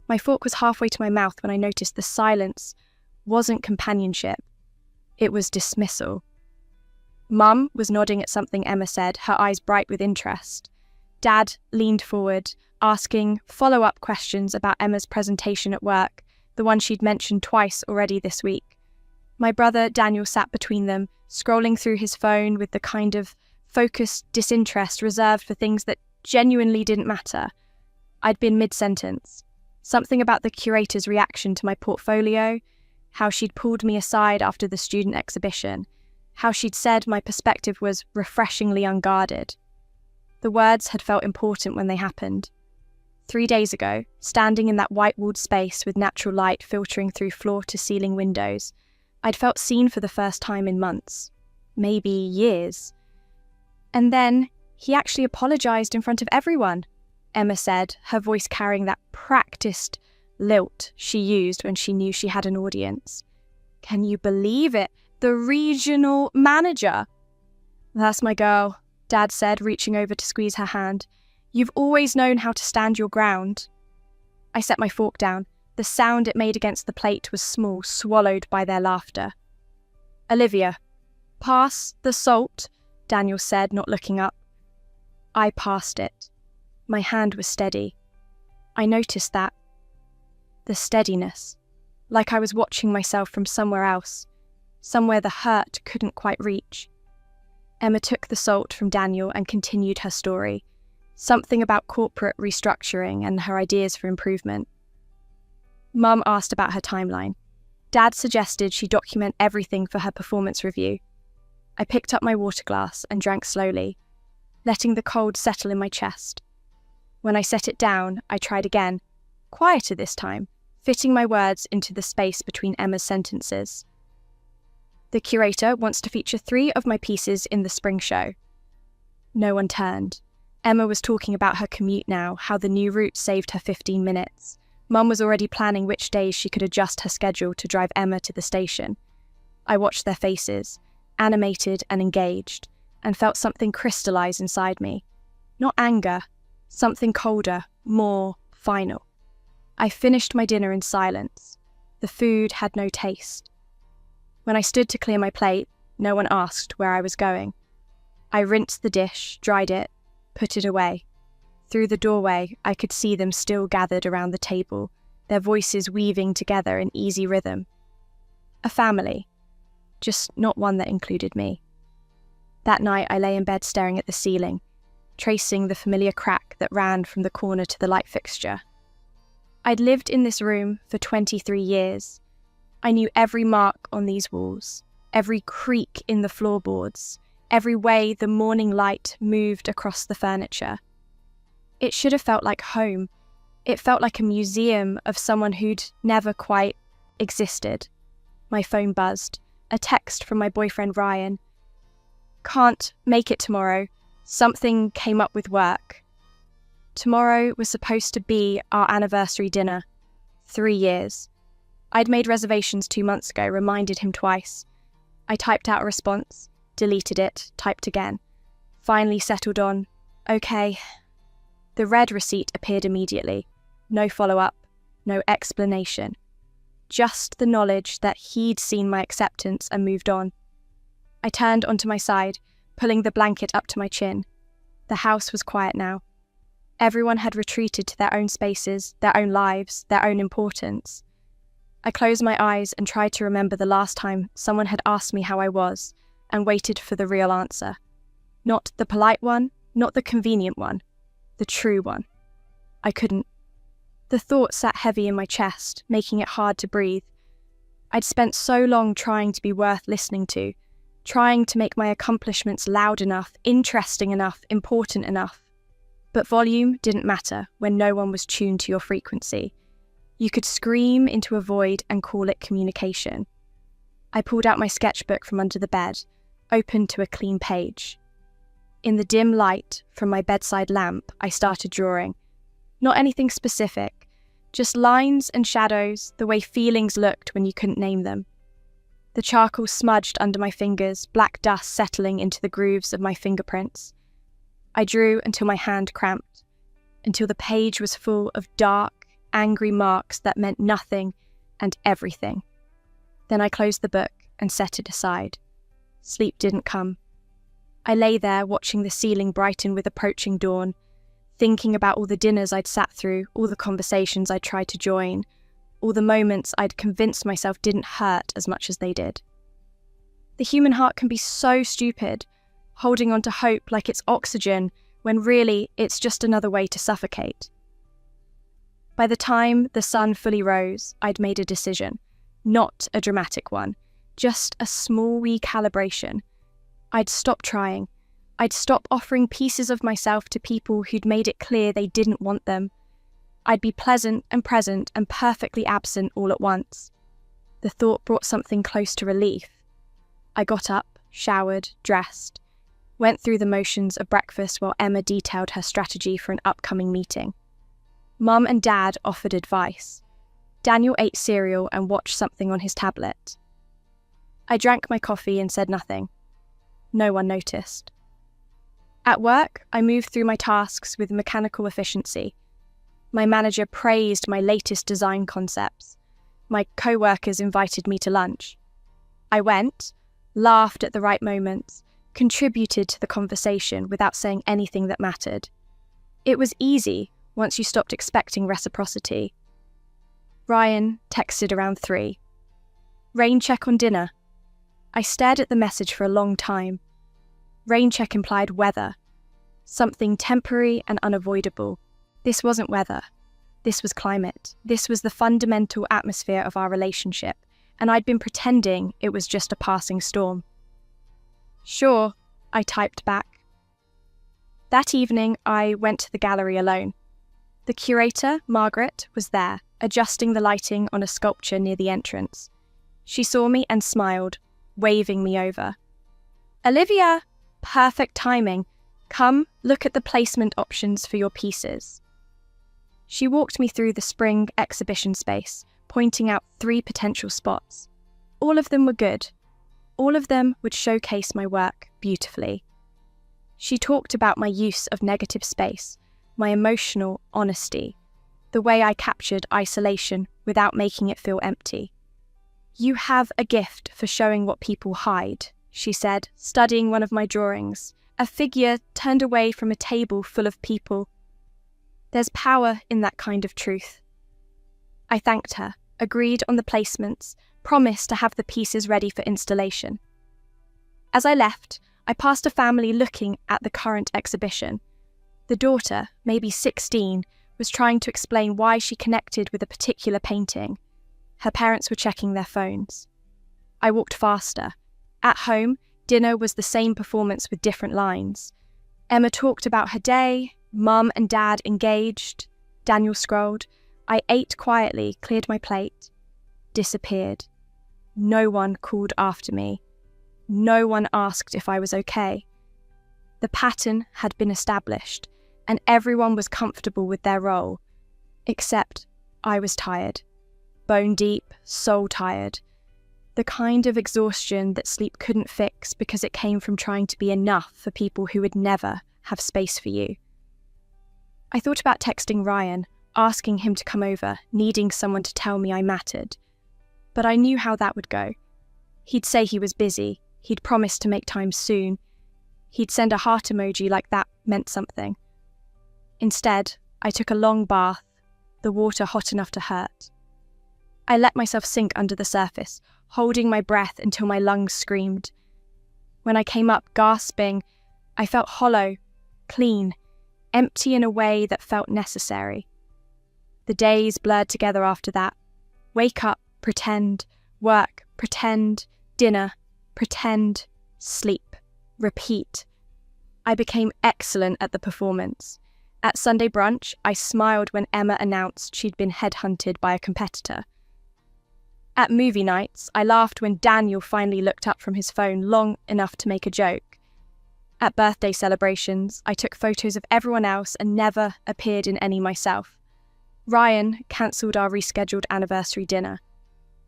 My fork was halfway to my mouth when I noticed the silence wasn't companionship. It was dismissal. Mum was nodding at something Emma said, her eyes bright with interest. Dad leaned forward, asking follow-up questions about Emma's presentation at work, the one she'd mentioned twice already this week. My brother Daniel sat between them, scrolling through his phone with the kind of focused disinterest reserved for things that genuinely didn't matter. I'd been mid-sentence. Something about the curator's reaction to my portfolio, how she'd pulled me aside after the student exhibition, how she'd said my perspective was refreshingly unguarded. The words had felt important when they happened. 3 days ago, standing in that white-walled space with natural light filtering through floor-to-ceiling windows, I'd felt seen for the first time in months, maybe years. And then he actually apologised in front of everyone, Emma said, her voice carrying that practiced lilt she used when she knew she had an audience. Can you believe it? The regional manager. That's my girl, Dad said, reaching over to squeeze her hand. You've always known how to stand your ground. I set my fork down. The sound it made against the plate was small, swallowed by their laughter. Olivia, pass the salt, Daniel said, not looking up. I passed it. My hand was steady. I noticed that. The steadiness, like I was watching myself from somewhere else, somewhere the hurt couldn't quite reach. Emma took the salt from Daniel and continued her story, something about corporate restructuring and her ideas for improvement. Mum asked about her timeline. Dad suggested she document everything for her performance review. I picked up my water glass and drank slowly, letting the cold settle in my chest. When I set it down, I tried again, quieter this time, fitting my words into the space between Emma's sentences. The curator wants to feature 3 of my pieces in the spring show. No one turned. Emma was talking about her commute now, how the new route saved her 15 minutes. Mum was already planning which days she could adjust her schedule to drive Emma to the station. I watched their faces, animated and engaged, and felt something crystallise inside me. Not anger, something colder, more final. I finished my dinner in silence. The food had no taste. When I stood to clear my plate, no one asked where I was going. I rinsed the dish, dried it, put it away. Through the doorway, I could see them still gathered around the table, their voices weaving together in easy rhythm. A family, just not one that included me. That night, I lay in bed staring at the ceiling, tracing the familiar crack that ran from the corner to the light fixture. I'd lived in this room for 23 years. I knew every mark on these walls, every creak in the floorboards, every way the morning light moved across the furniture. It should have felt like home. It felt like a museum of someone who'd never quite existed. My phone buzzed. A text from my boyfriend Ryan. Can't make it tomorrow. Something came up with work. Tomorrow was supposed to be our anniversary dinner. 3 years. I'd made reservations 2 months ago, reminded him twice. I typed out a response, deleted it, typed again. Finally settled on, okay. The red receipt appeared immediately. No follow-up, no explanation. Just the knowledge that he'd seen my acceptance and moved on. I turned onto my side, pulling the blanket up to my chin. The house was quiet now. Everyone had retreated to their own spaces, their own lives, their own importance. I closed my eyes and tried to remember the last time someone had asked me how I was, and waited for the real answer. Not the polite one, not the convenient one, the true one. I couldn't. The thought sat heavy in my chest, making it hard to breathe. I'd spent so long trying to be worth listening to, trying to make my accomplishments loud enough, interesting enough, important enough. But volume didn't matter when no one was tuned to your frequency. You could scream into a void and call it communication. I pulled out my sketchbook from under the bed, opened to a clean page. In the dim light from my bedside lamp, I started drawing. Not anything specific, just lines and shadows, the way feelings looked when you couldn't name them. The charcoal smudged under my fingers, black dust settling into the grooves of my fingerprints. I drew until my hand cramped, until the page was full of dark, angry marks that meant nothing and everything. Then I closed the book and set it aside. Sleep didn't come. I lay there watching the ceiling brighten with approaching dawn, thinking about all the dinners I'd sat through, all the conversations I'd tried to join, all the moments I'd convinced myself didn't hurt as much as they did. The human heart can be so stupid, holding on to hope like it's oxygen when really it's just another way to suffocate. By the time the sun fully rose, I'd made a decision, not a dramatic one, just a small recalibration. I'd stop trying. I'd stop offering pieces of myself to people who'd made it clear they didn't want them. I'd be pleasant and present and perfectly absent all at once. The thought brought something close to relief. I got up, showered, dressed, went through the motions of breakfast while Emma detailed her strategy for an upcoming meeting. Mum and Dad offered advice. Daniel ate cereal and watched something on his tablet. I drank my coffee and said nothing. No one noticed. At work, I moved through my tasks with mechanical efficiency. My manager praised my latest design concepts. My co-workers invited me to lunch. I went, laughed at the right moments, contributed to the conversation without saying anything that mattered. It was easy once you stopped expecting reciprocity. Ryan texted around 3. Rain check on dinner. I stared at the message for a long time. Rain check implied weather. Something temporary and unavoidable. This wasn't weather. This was climate. This was the fundamental atmosphere of our relationship, and I'd been pretending it was just a passing storm. Sure, I typed back. That evening, I went to the gallery alone. The curator, Margaret, was there, adjusting the lighting on a sculpture near the entrance. She saw me and smiled, waving me over. Olivia! Perfect timing. Come, look at the placement options for your pieces. She walked me through the spring exhibition space, pointing out 3 potential spots. All of them were good. All of them would showcase my work beautifully. She talked about my use of negative space, my emotional honesty, the way I captured isolation without making it feel empty. You have a gift for showing what people hide, she said, studying one of my drawings, a figure turned away from a table full of people. There's power in that kind of truth. I thanked her, agreed on the placements, promised to have the pieces ready for installation. As I left, I passed a family looking at the current exhibition. The daughter, maybe 16, was trying to explain why she connected with a particular painting. Her parents were checking their phones. I walked faster. At home, dinner was the same performance with different lines. Emma talked about her day, Mum and Dad engaged, Daniel scrolled. I ate quietly, cleared my plate, disappeared. No one called after me. No one asked if I was okay. The pattern had been established, and everyone was comfortable with their role, except I was tired. Bone deep, soul tired. The kind of exhaustion that sleep couldn't fix because it came from trying to be enough for people who would never have space for you. I thought about texting Ryan, asking him to come over, needing someone to tell me I mattered. But I knew how that would go. He'd say he was busy. He'd promised to make time soon. He'd send a heart emoji like that meant something. Instead, I took a long bath, the water hot enough to hurt. I let myself sink under the surface, holding my breath until my lungs screamed. When I came up, gasping, I felt hollow, clean, empty in a way that felt necessary. The days blurred together after that. Wake up, pretend, work, pretend, dinner, pretend, sleep, repeat. I became excellent at the performance. At Sunday brunch, I smiled when Emma announced she'd been headhunted by a competitor. At movie nights, I laughed when Daniel finally looked up from his phone long enough to make a joke. At birthday celebrations, I took photos of everyone else and never appeared in any myself. Ryan cancelled our rescheduled anniversary dinner,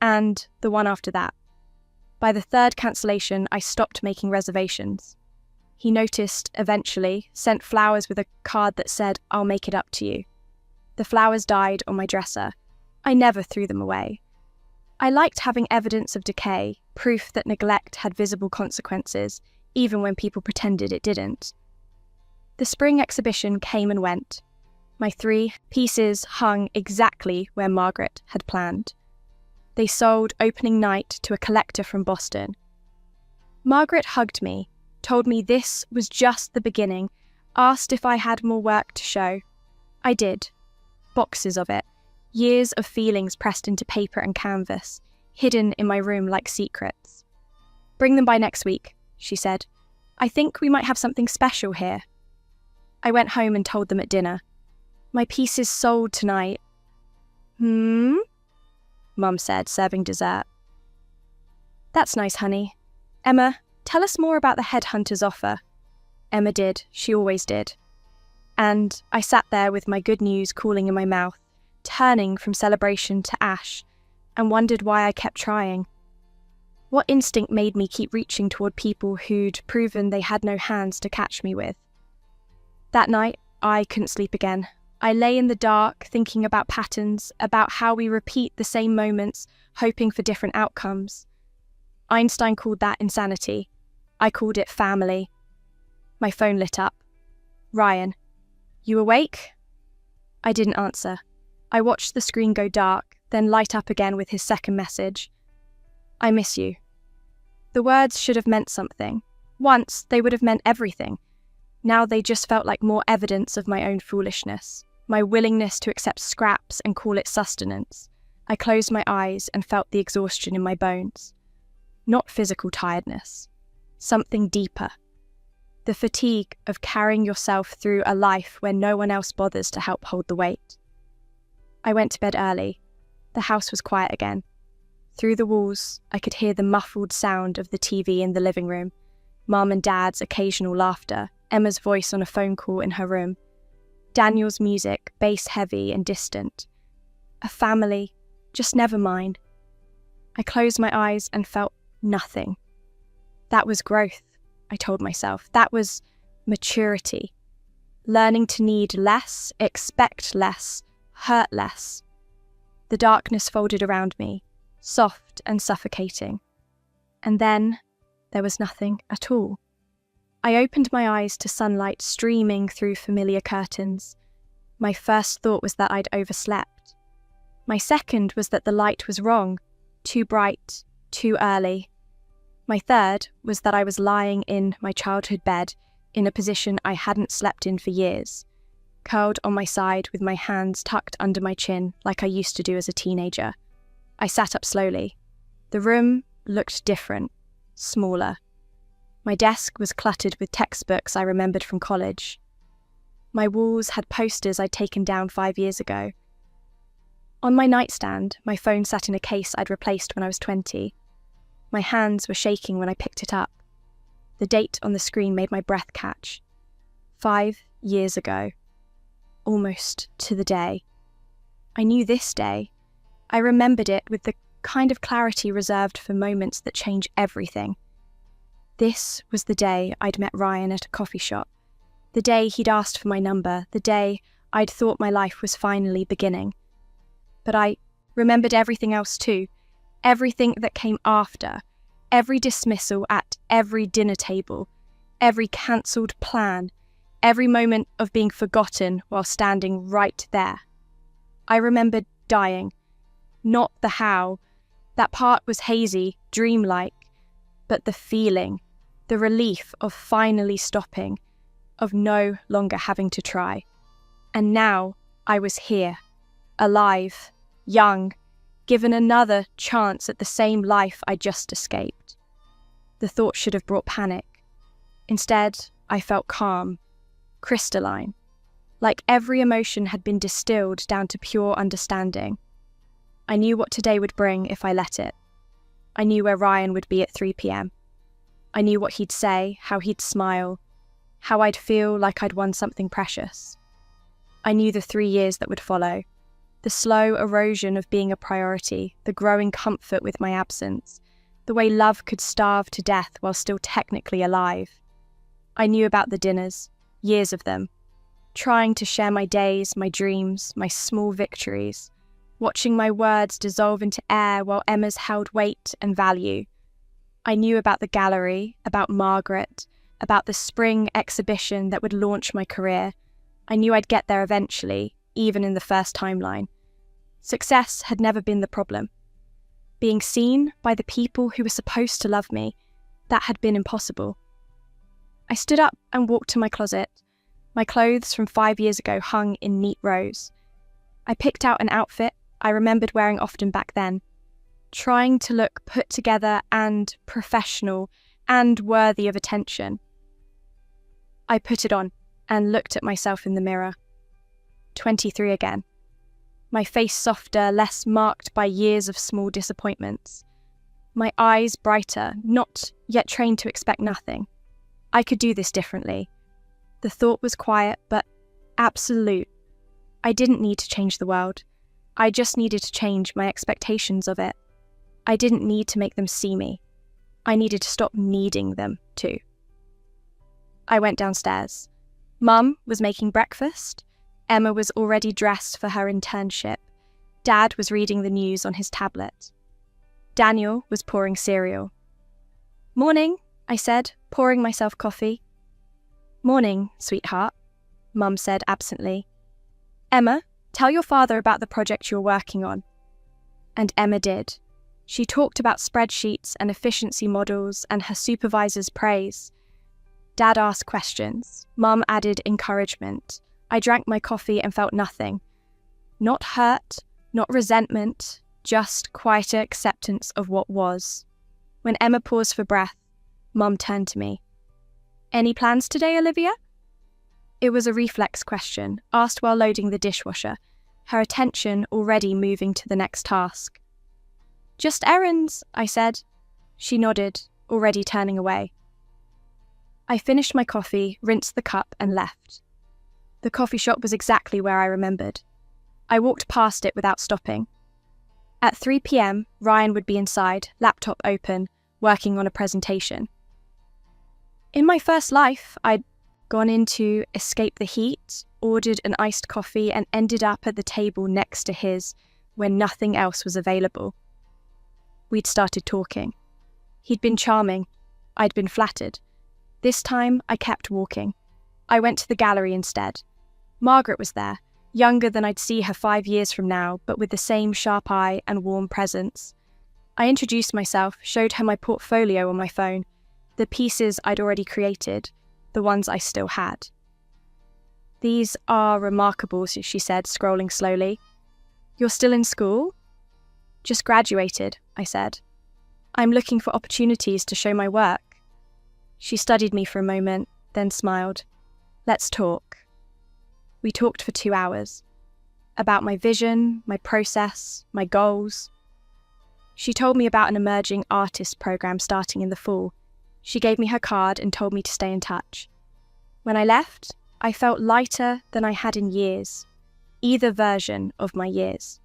and the one after that. By the 3rd cancellation, I stopped making reservations. He noticed eventually, sent flowers with a card that said, "I'll make it up to you." The flowers died on my dresser. I never threw them away. I liked having evidence of decay, proof that neglect had visible consequences, even when people pretended it didn't. The spring exhibition came and went. My 3 pieces hung exactly where Margaret had planned. They sold opening night to a collector from Boston. Margaret hugged me, told me this was just the beginning, asked if I had more work to show. I did. Boxes of it. Years of feelings pressed into paper and canvas, hidden in my room like secrets. "Bring them by next week," she said. "I think we might have something special here." I went home and told them at dinner. "My pieces sold tonight." Mum said, serving dessert. "That's nice, honey. Emma, tell us more about the headhunter's offer." Emma did. She always did. And I sat there with my good news cooling in my mouth, turning from celebration to ash, and wondered why I kept trying. What instinct made me keep reaching toward people who'd proven they had no hands to catch me with? That night, I couldn't sleep again. I lay in the dark, thinking about patterns, about how we repeat the same moments, hoping for different outcomes. Einstein called that insanity. I called it family. My phone lit up. "Ryan, you awake?" I didn't answer. I watched the screen go dark, then light up again with his second message. "I miss you." The words should have meant something. Once, they would have meant everything. Now they just felt like more evidence of my own foolishness, my willingness to accept scraps and call it sustenance. I closed my eyes and felt the exhaustion in my bones. Not physical tiredness. Something deeper. The fatigue of carrying yourself through a life where no one else bothers to help hold the weight. I went to bed early. The house was quiet again. Through the walls, I could hear the muffled sound of the TV in the living room, Mum and Dad's occasional laughter, Emma's voice on a phone call in her room, Daniel's music, bass-heavy and distant. A family, just never mine. I closed my eyes and felt nothing. That was growth, I told myself. That was maturity. Learning to need less, expect less, hurt less. The darkness folded around me, soft and suffocating. And then there was nothing at all. I opened my eyes to sunlight streaming through familiar curtains. My first thought was that I'd overslept. My second was that the light was wrong, too bright, too early. My third was that I was lying in my childhood bed in a position I hadn't slept in for years, curled on my side with my hands tucked under my chin like I used to do as a teenager. I sat up slowly. The room looked different, smaller. My desk was cluttered with textbooks I remembered from college. My walls had posters I'd taken down 5 years ago. On my nightstand, my phone sat in a case I'd replaced when I was 20. My hands were shaking when I picked it up. The date on the screen made my breath catch. 5 years ago. Almost to the day. I knew this day. I remembered it with the kind of clarity reserved for moments that change everything. This was the day I'd met Ryan at a coffee shop. The day he'd asked for my number. The day I'd thought my life was finally beginning. But I remembered everything else too. Everything that came after. Every dismissal at every dinner table. Every cancelled plan. Every moment of being forgotten while standing right there. I remembered dying. Not the how. That part was hazy, dreamlike. But the feeling, the relief of finally stopping, of no longer having to try. And now I was here, alive, young, given another chance at the same life I just escaped. The thought should have brought panic. Instead, I felt calm, crystalline, like every emotion had been distilled down to pure understanding. I knew what today would bring if I let it. I knew where Ryan would be at 3 p.m. I knew what he'd say, how he'd smile, how I'd feel like I'd won something precious. I knew the 3 years that would follow, the slow erosion of being a priority, the growing comfort with my absence, the way love could starve to death while still technically alive. I knew about the dinners, years of them, trying to share my days, my dreams, my small victories, watching my words dissolve into air while Emma's held weight and value. I knew about the gallery, about Margaret, about the spring exhibition that would launch my career. I knew I'd get there eventually, even in the first timeline. Success had never been the problem. Being seen by the people who were supposed to love me, that had been impossible. I stood up and walked to my closet. My clothes from 5 years ago hung in neat rows. I picked out an outfit I remembered wearing often back then, trying to look put together and professional and worthy of attention. I put it on and looked at myself in the mirror. 23 again. My face softer, less marked by years of small disappointments. My eyes brighter, not yet trained to expect nothing. I could do this differently. The thought was quiet, but absolute. I didn't need to change the world. I just needed to change my expectations of it. I didn't need to make them see me. I needed to stop needing them to. I went downstairs. Mum was making breakfast. Emma was already dressed for her internship. Dad was reading the news on his tablet. Daniel was pouring cereal. "Morning," I said, pouring myself coffee. "Morning, sweetheart," Mum said absently. "Emma, tell your father about the project you're working on." And Emma did. She talked about spreadsheets and efficiency models and her supervisor's praise. Dad asked questions. Mum added encouragement. I drank my coffee and felt nothing. Not hurt, not resentment, just quieter acceptance of what was. When Emma paused for breath, Mum turned to me. "Any plans today, Olivia?" It was a reflex question, asked while loading the dishwasher, her attention already moving to the next task. "Just errands," I said. She nodded, already turning away. I finished my coffee, rinsed the cup, and left. The coffee shop was exactly where I remembered. I walked past it without stopping. At 3 p.m, Ryan would be inside, laptop open, working on a presentation. In my first life, I'd gone in to escape the heat, ordered an iced coffee, and ended up at the table next to his when nothing else was available. We'd started talking. He'd been charming. I'd been flattered. This time, I kept walking. I went to the gallery instead. Margaret was there, younger than I'd see her 5 years from now, but with the same sharp eye and warm presence. I introduced myself, showed her my portfolio on my phone, the pieces I'd already created, the ones I still had. "These are remarkable," she said, scrolling slowly. "You're still in school?" "Just graduated," I said. "I'm looking for opportunities to show my work." She studied me for a moment, then smiled. "Let's talk." We talked for 2 hours. About my vision, my process, my goals. She told me about an emerging artist program starting in the fall. She gave me her card and told me to stay in touch. When I left, I felt lighter than I had in years, either version of my years.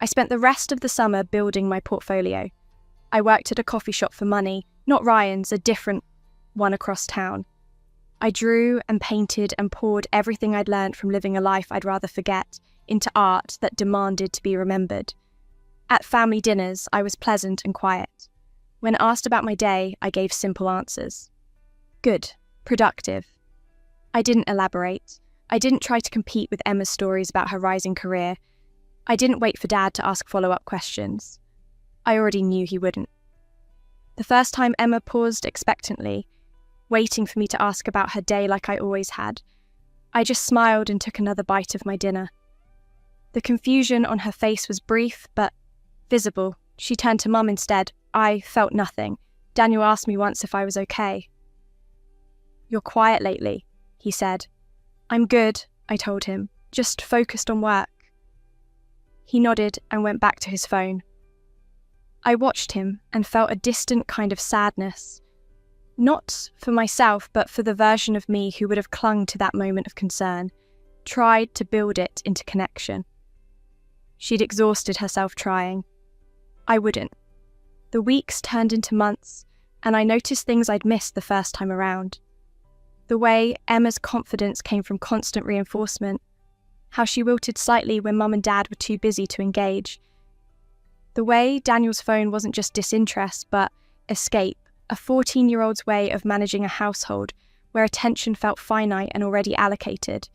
I spent the rest of the summer building my portfolio. I worked at a coffee shop for money, not Ryan's, a different one across town. I drew and painted and poured everything I'd learned from living a life I'd rather forget into art that demanded to be remembered. At family dinners, I was pleasant and quiet. When asked about my day, I gave simple answers. Good, productive. I didn't elaborate. I didn't try to compete with Emma's stories about her rising career. I didn't wait for Dad to ask follow-up questions. I already knew he wouldn't. The first time Emma paused expectantly, waiting for me to ask about her day like I always had, I just smiled and took another bite of my dinner. The confusion on her face was brief, but visible. She turned to Mum instead. I felt nothing. Daniel asked me once if I was okay. "You're quiet lately," he said. "I'm good," I told him, "just focused on work." He nodded and went back to his phone. I watched him and felt a distant kind of sadness. Not for myself, but for the version of me who would have clung to that moment of concern, tried to build it into connection. She'd exhausted herself trying. I wouldn't. The weeks turned into months, and I noticed things I'd missed the first time around. The way Emma's confidence came from constant reinforcement. How she wilted slightly when Mum and Dad were too busy to engage. The way Daniel's phone wasn't just disinterest, but escape, a 14-year-old's way of managing a household where attention felt finite and already allocated.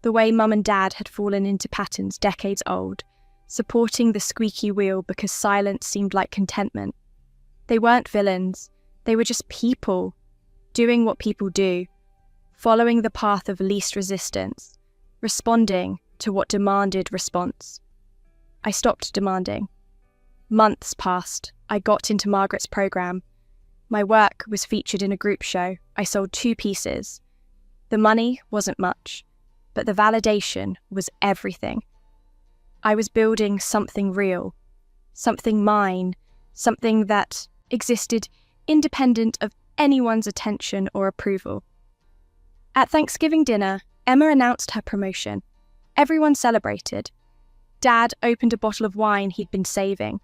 The way Mum and Dad had fallen into patterns decades old, supporting the squeaky wheel because silence seemed like contentment. They weren't villains, they were just people, doing what people do, following the path of least resistance, responding to what demanded response. I stopped demanding. Months passed. I got into Margaret's program. My work was featured in a group show. I sold 2 pieces. The money wasn't much, but the validation was everything. I was building something real, something mine, something that existed independent of anyone's attention or approval. At Thanksgiving dinner, Emma announced her promotion. Everyone celebrated. Dad opened a bottle of wine he'd been saving.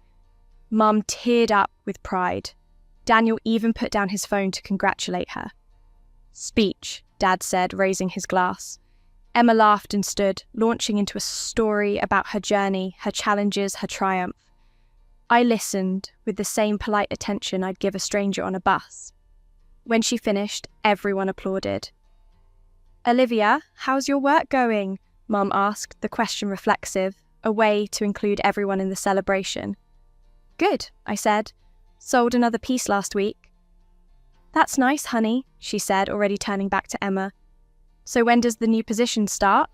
Mum teared up with pride. Daniel even put down his phone to congratulate her. "Speech," Dad said, raising his glass. Emma laughed and stood, launching into a story about her journey, her challenges, her triumph. I listened with the same polite attention I'd give a stranger on a bus. When she finished, everyone applauded. "Olivia, how's your work going?" Mum asked, the question reflexive, a way to include everyone in the celebration. "Good," I said. "Sold another piece last week." "That's nice, honey," she said, already turning back to Emma. "So when does the new position start?"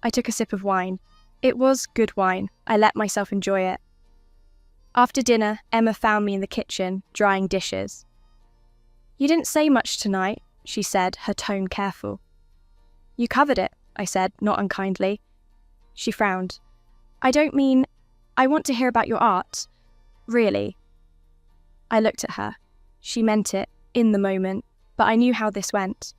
I took a sip of wine. It was good wine. I let myself enjoy it. After dinner, Emma found me in the kitchen, drying dishes. "You didn't say much tonight," she said, her tone careful. "You covered it," I said, not unkindly. She frowned. I want to hear about your art. Really." I looked at her. She meant it, in the moment, but I knew how this went.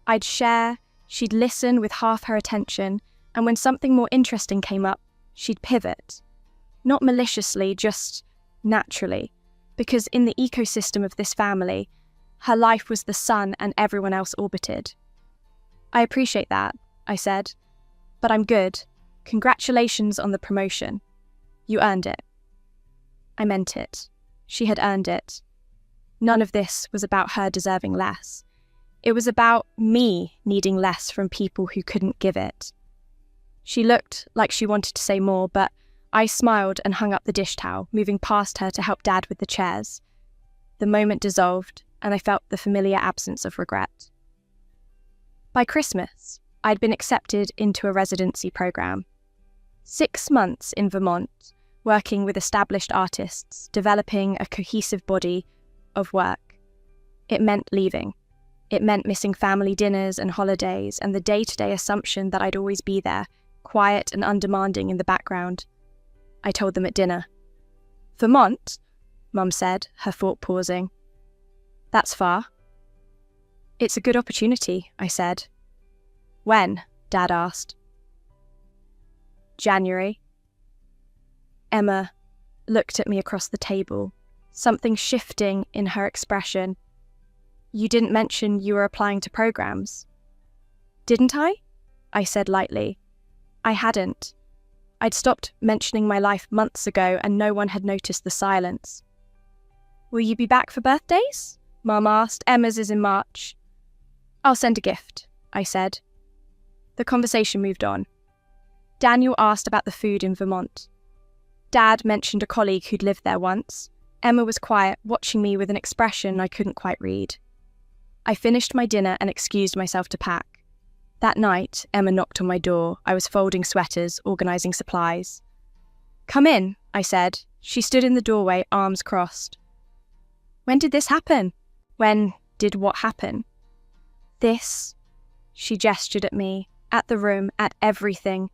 I'd share, she'd listen with half her attention, and when something more interesting came up, she'd pivot. Not maliciously, just naturally, because in the ecosystem of this family, her life was the sun and everyone else orbited. "I appreciate that," I said, "but I'm good. Congratulations on the promotion. You earned it." I meant it. She had earned it. None of this was about her deserving less. It was about me needing less from people who couldn't give it. She looked like she wanted to say more, but I smiled and hung up the dish towel, moving past her to help Dad with the chairs. The moment dissolved, and I felt the familiar absence of regret. By Christmas, I'd been accepted into a residency program. 6 months in Vermont, working with established artists, developing a cohesive body of work. It meant leaving. It meant missing family dinners and holidays and the day-to-day assumption that I'd always be there, quiet and undemanding in the background. I told them at dinner. "Vermont?" Mum said, her thought pausing. "That's far." "It's a good opportunity," I said. "When?" Dad asked. "January." Emma looked at me across the table, something shifting in her expression. "You didn't mention you were applying to programs." "Didn't I?" I said lightly. I hadn't. I'd stopped mentioning my life months ago and no one had noticed the silence. "Will you be back for birthdays?" Mum asked. "Emma's is in March." "I'll send a gift," I said. The conversation moved on. Daniel asked about the food in Vermont. Dad mentioned a colleague who'd lived there once. Emma was quiet, watching me with an expression I couldn't quite read. I finished my dinner and excused myself to pack. That night, Emma knocked on my door. I was folding sweaters, organising supplies. "Come in," I said. She stood in the doorway, arms crossed. "When did this happen?" "When did what happen?" "This." She gestured at me, at the room, at everything.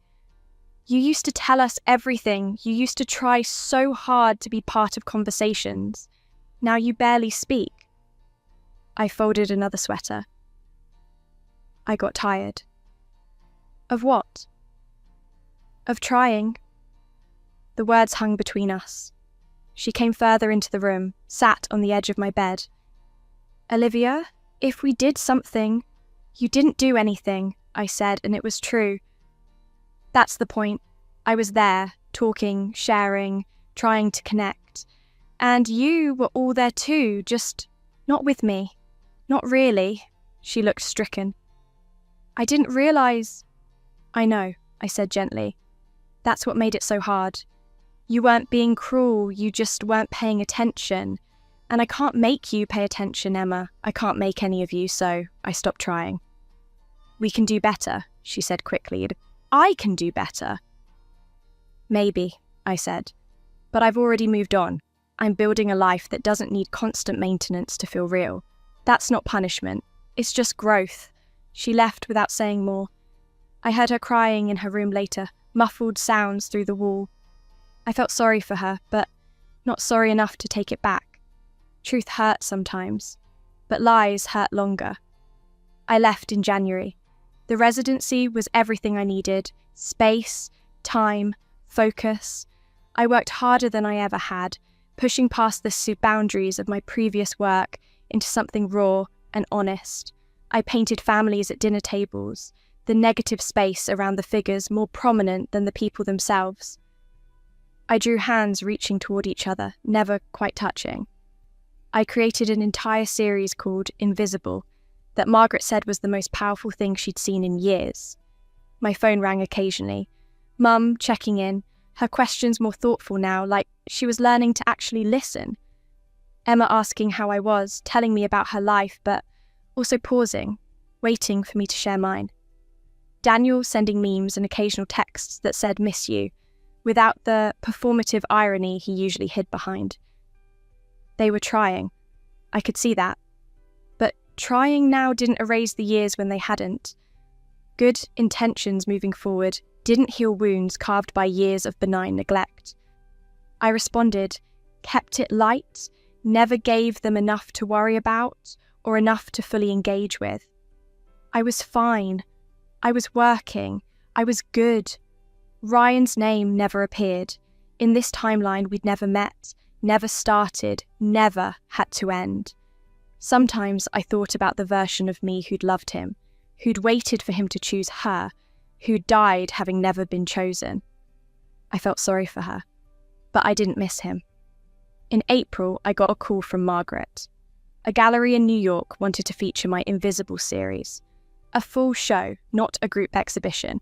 "You used to tell us everything. You used to try so hard to be part of conversations. Now you barely speak." I folded another sweater. I got tired. Of what? Of trying. The words hung between us. She came further into the room, sat on the edge of my bed. "Olivia, If we did something, you didn't do anything, I said, and it was true. That's the point. I was there, talking, sharing, trying to connect. And you were all there too, just not with me. Not really. She looked stricken. I didn't realize. I know, I said gently. That's what made it so hard. You weren't being cruel, you just weren't paying attention. And I can't make you pay attention, Emma. I can't make any of you, so I stopped trying. We can do better, she said quickly. I can do better. Maybe, I said. But I've already moved on. I'm building a life that doesn't need constant maintenance to feel real. That's not punishment. It's just growth. She left without saying more. I heard her crying in her room later, muffled sounds through the wall. I felt sorry for her, but not sorry enough to take it back. Truth hurts sometimes, but lies hurt longer. I left in January. The residency was everything I needed: space, time, focus. I worked harder than I ever had, pushing past the boundaries of my previous work into something raw and honest. I painted families at dinner tables, the negative space around the figures more prominent than the people themselves. I drew hands reaching toward each other, never quite touching. I created an entire series called Invisible that Margaret said was the most powerful thing she'd seen in years. My phone rang occasionally. Mum checking in, her questions more thoughtful now, like she was learning to actually listen. Emma asking how I was, telling me about her life, but also pausing, waiting for me to share mine. Daniel sending memes and occasional texts that said "miss you," without the performative irony he usually hid behind. They were trying. I could see that. But trying now didn't erase the years when they hadn't. Good intentions moving forward didn't heal wounds carved by years of benign neglect. I responded, kept it light, never gave them enough to worry about or enough to fully engage with. I was fine. I was working. I was good. Ryan's name never appeared. In this timeline, we'd never met, never started, never had to end. Sometimes I thought about the version of me who'd loved him, who'd waited for him to choose her, who'd died having never been chosen. I felt sorry for her, but I didn't miss him. In April, I got a call from Margaret. A gallery in New York wanted to feature my Invisible series. A full show, not a group exhibition.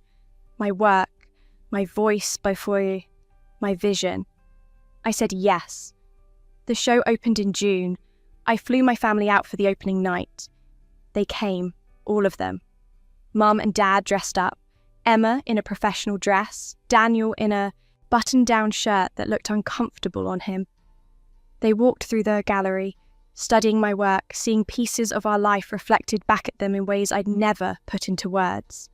My work, my voice before my vision. I said yes. The show opened in June. I flew my family out for the opening night. They came, all of them. Mum and Dad dressed up, Emma in a professional dress, Daniel in a button-down shirt that looked uncomfortable on him. They walked through the gallery, studying my work, seeing pieces of our life reflected back at them in ways I'd never put into words.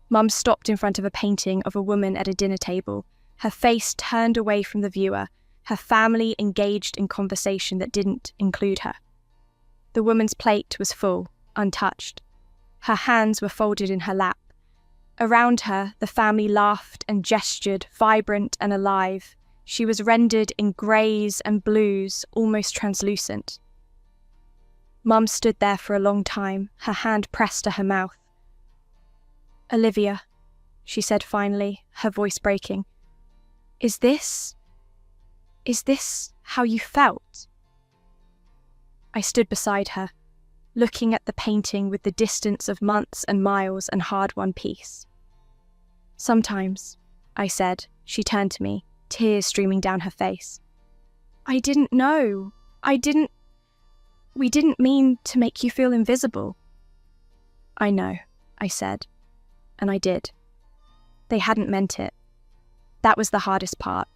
Mum stopped in front of a painting of a woman at a dinner table, her face turned away from the viewer, her family engaged in conversation that didn't include her. The woman's plate was full, untouched. Her hands were folded in her lap. Around her, the family laughed and gestured, vibrant and alive. She was rendered in greys and blues, almost translucent. Mum stood there for a long time, her hand pressed to her mouth. "Olivia," she said finally, her voice breaking. Is this how you felt?" I stood beside her, looking at the painting with the distance of months and miles and hard-won peace. "Sometimes," I said. She turned to me, tears streaming down her face. "I didn't know. We didn't mean to make you feel invisible." "I know," I said, and I did. They hadn't meant it. That was the hardest part.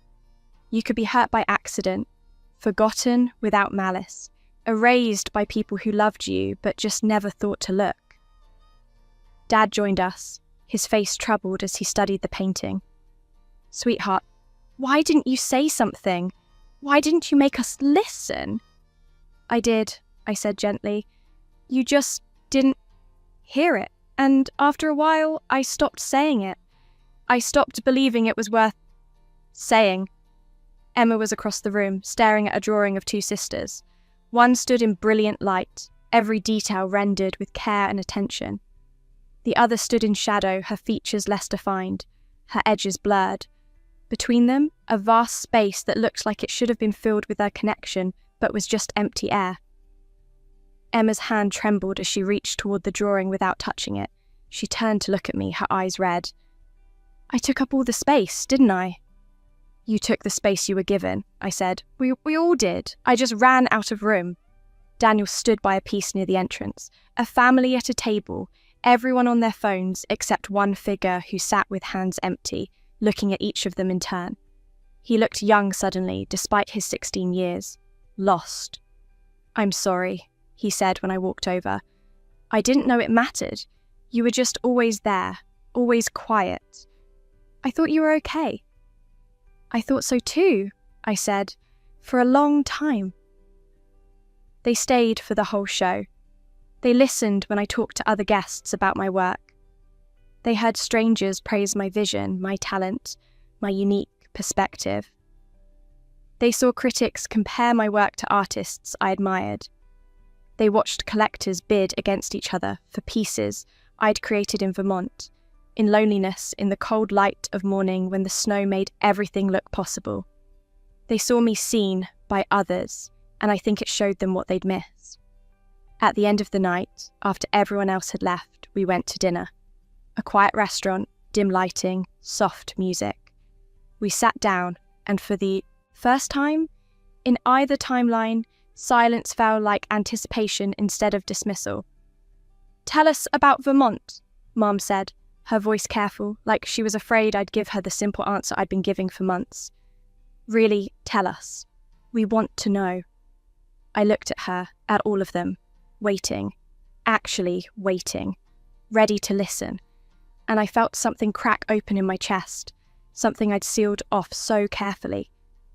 You could be hurt by accident, forgotten without malice, erased by people who loved you but just never thought to look. Dad joined us, his face troubled as he studied the painting. "Sweetheart, why didn't you say something? Why didn't you make us listen?" "I did," I said gently. "You just didn't hear it. And after a while, I stopped saying it. I stopped believing it was worth saying." Emma was across the room, staring at a drawing of two sisters. One stood in brilliant light, every detail rendered with care and attention. The other stood in shadow, her features less defined, her edges blurred. Between them, a vast space that looked like it should have been filled with their connection, but was just empty air. Emma's hand trembled as she reached toward the drawing without touching it. She turned to look at me, her eyes red. "I took up all the space, didn't I?" "You took the space you were given," I said. We all did. I just ran out of room." Daniel stood by a piece near the entrance. A family at a table, everyone on their phones except one figure who sat with hands empty, looking at each of them in turn. He looked young suddenly, despite his 16 years. Lost. "I'm sorry," he said when I walked over. "I didn't know it mattered. You were just always there, always quiet. I thought you were okay." "I thought so too," I said, "for a long time." They stayed for the whole show. They listened when I talked to other guests about my work. They heard strangers praise my vision, my talent, my unique perspective. They saw critics compare my work to artists I admired. They watched collectors bid against each other for pieces I'd created in Vermont, in loneliness, in the cold light of morning when the snow made everything look possible. They saw me seen by others, and I think it showed them what they'd missed. At the end of the night, after everyone else had left, we went to dinner. A quiet restaurant, dim lighting, soft music. We sat down, and for the first time, in either timeline, silence felt like anticipation instead of dismissal. "Tell us about Vermont," Mom said, her voice careful, like she was afraid I'd give her the simple answer I'd been giving for months. "Really, tell us. We want to know." I looked at her, at all of them, waiting, actually waiting, ready to listen, and I felt something crack open in my chest, something I'd sealed off so carefully.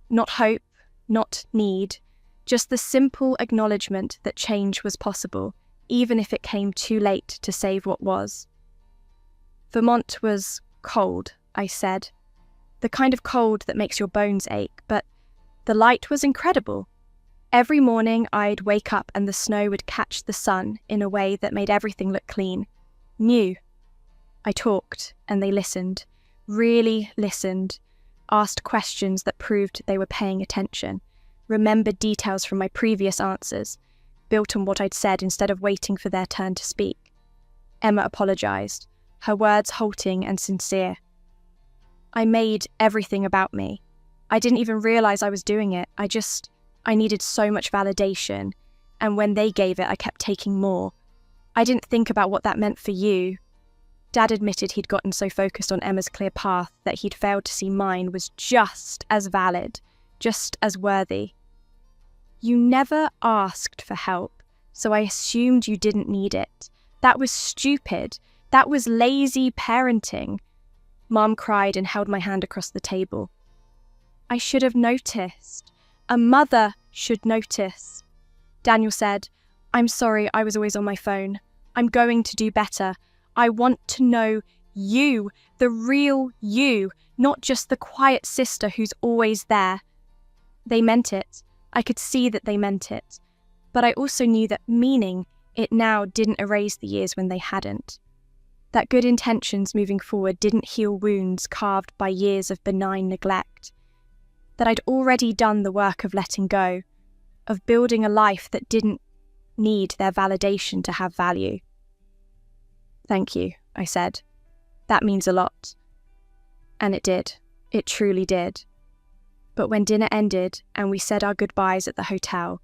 Not hope, not need, just the simple acknowledgement that change was possible, even if it came too late to save what was. "Vermont was cold," I said. "The kind of cold that makes your bones ache, but the light was incredible. Every morning I'd wake up and the snow would catch the sun in a way that made everything look clean, new." I talked, and they listened, really listened, asked questions that proved they were paying attention, remembered details from my previous answers, built on what I'd said instead of waiting for their turn to speak. Emma apologized, her words halting and sincere. "I made everything about me. I didn't even realize I was doing it. I needed so much validation, and when they gave it, I kept taking more. I didn't think about what that meant for you." Dad admitted he'd gotten so focused on Emma's clear path that he'd failed to see mine was just as valid, just as worthy. "You never asked for help, so I assumed you didn't need it. That was stupid. That was lazy parenting." Mom cried and held my hand across the table. "I should have noticed. A mother should notice." Daniel said, "I'm sorry I was always on my phone. I'm going to do better. I want to know you, the real you, not just the quiet sister who's always there." They meant it. I could see that they meant it. But I also knew that meaning it now didn't erase the years when they hadn't. That good intentions moving forward didn't heal wounds carved by years of benign neglect. That I'd already done the work of letting go, of building a life that didn't need their validation to have value. "Thank you," I said. "That means a lot." And it did. It truly did. But when dinner ended and we said our goodbyes at the hotel,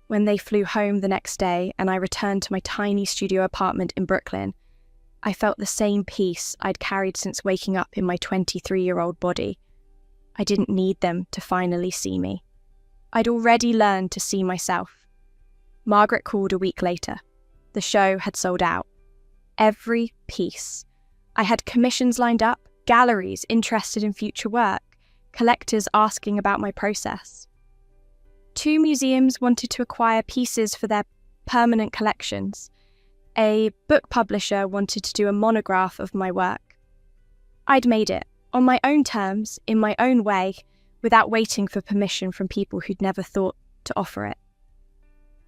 when they flew home the next day and I returned to my tiny studio apartment in Brooklyn, I felt the same peace I'd carried since waking up in my 23-year-old body. I didn't need them to finally see me. I'd already learned to see myself. Margaret called a week later. The show had sold out. Every piece. I had commissions lined up, galleries interested in future work, collectors asking about my process. 2 museums wanted to acquire pieces for their permanent collections. A book publisher wanted to do a monograph of my work. I'd made it, on my own terms, in my own way, without waiting for permission from people who'd never thought to offer it.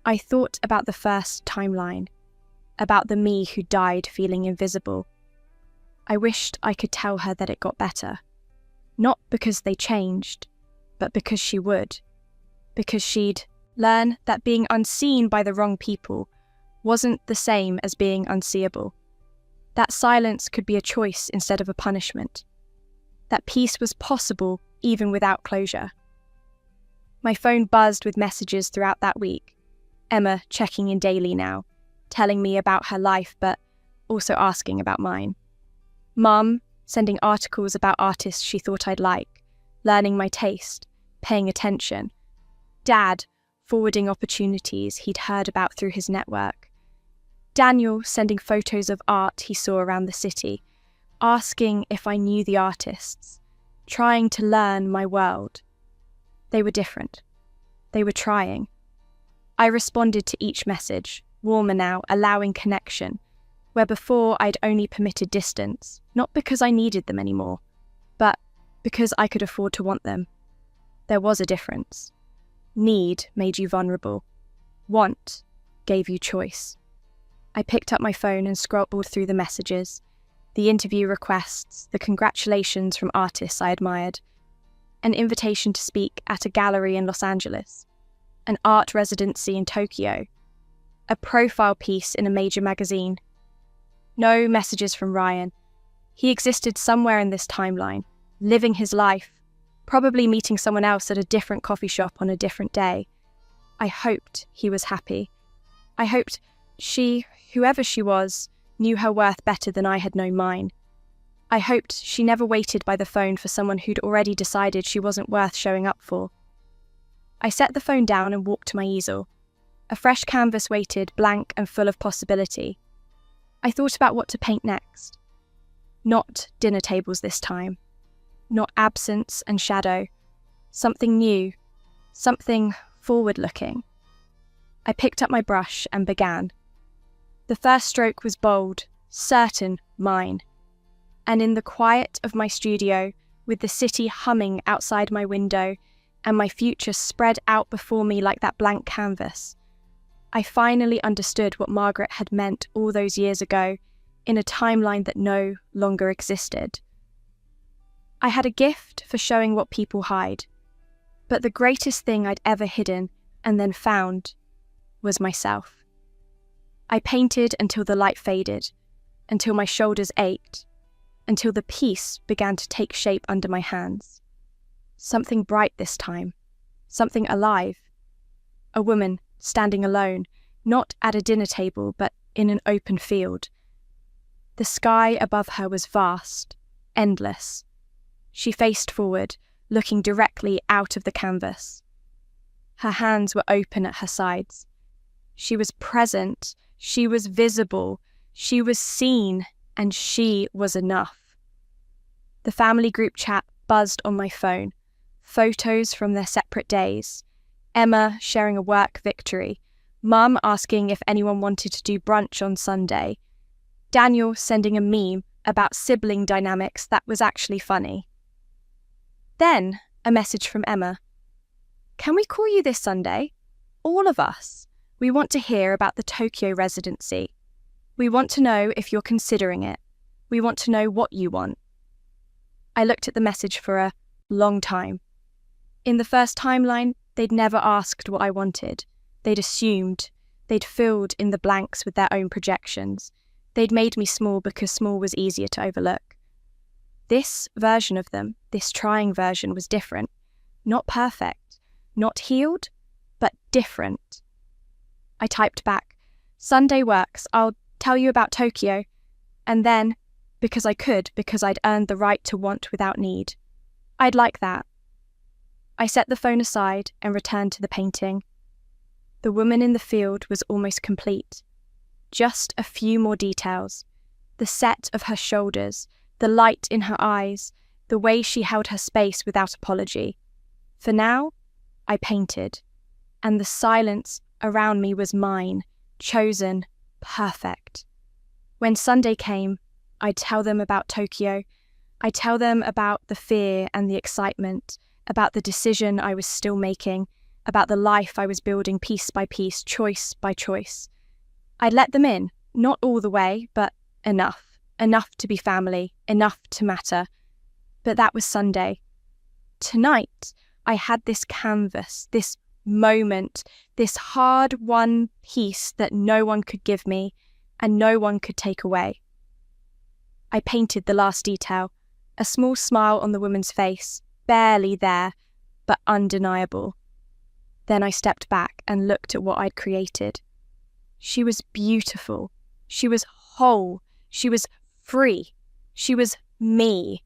I thought about the first timeline, about the me who died feeling invisible. I wished I could tell her that it got better. Not because they changed, but because she would. Because she'd learn that being unseen by the wrong people wasn't the same as being unseeable. That silence could be a choice instead of a punishment. That peace was possible even without closure. My phone buzzed with messages throughout that week. Emma checking in daily now, telling me about her life but also asking about mine. Mum sending articles about artists she thought I'd like, learning my taste, paying attention. Dad forwarding opportunities he'd heard about through his network. Daniel sending photos of art he saw around the city, asking if I knew the artists, trying to learn my world. They were different. They were trying. I responded to each message, warmer now, allowing connection, where before I'd only permitted distance, not because I needed them anymore, but because I could afford to want them. There was a difference. Need made you vulnerable. Want gave you choice. I picked up my phone and scrolled through the messages, the interview requests, the congratulations from artists I admired, an invitation to speak at a gallery in Los Angeles, an art residency in Tokyo, a profile piece in a major magazine. No messages from Ryan. He existed somewhere in this timeline, living his life, probably meeting someone else at a different coffee shop on a different day. I hoped he was happy. I hoped she, whoever she was, knew her worth better than I had known mine. I hoped she never waited by the phone for someone who'd already decided she wasn't worth showing up for. I set the phone down and walked to my easel. A fresh canvas waited, blank and full of possibility. I thought about what to paint next. Not dinner tables this time. Not absence and shadow. Something new. Something forward-looking. I picked up my brush and began. The first stroke was bold, certain, mine. And in the quiet of my studio, with the city humming outside my window and my future spread out before me like that blank canvas, I finally understood what Margaret had meant all those years ago in a timeline that no longer existed. I had a gift for showing what people hide, but the greatest thing I'd ever hidden and then found was myself. I painted until the light faded, until my shoulders ached, until the piece began to take shape under my hands. Something bright this time, something alive. A woman standing alone, not at a dinner table, but in an open field. The sky above her was vast, endless. She faced forward, looking directly out of the canvas. Her hands were open at her sides. She was present, she was visible, she was seen, and she was enough. The family group chat buzzed on my phone, photos from their separate days, Emma sharing a work victory, Mum asking if anyone wanted to do brunch on Sunday, Daniel sending a meme about sibling dynamics that was actually funny. Then a message from Emma. Can we call you this Sunday? All of us. We want to hear about the Tokyo residency. We want to know if you're considering it. We want to know what you want. I looked at the message for a long time. In the first timeline, they'd never asked what I wanted. They'd assumed. They'd filled in the blanks with their own projections. They'd made me small because small was easier to overlook. This version of them, this trying version, was different. Not perfect. Not healed, but different. I typed back, Sunday works, I'll tell you about Tokyo. And then, because I could, because I'd earned the right to want without need. I'd like that. I set the phone aside and returned to the painting. The woman in the field was almost complete. Just a few more details. The set of her shoulders, the light in her eyes, the way she held her space without apology. For now, I painted, and the silence around me was mine, chosen, perfect. When Sunday came, I'd tell them about Tokyo. I'd tell them about the fear and the excitement, about the decision I was still making, about the life I was building piece by piece, choice by choice. I'd let them in, not all the way, but enough to be family, enough to matter. But that was Sunday. Tonight, I had this canvas, this moment, this hard-won piece that no one could give me and no one could take away. I painted the last detail, a small smile on the woman's face, barely there, but undeniable. Then I stepped back and looked at what I'd created. She was beautiful. She was whole. She was free. She was me.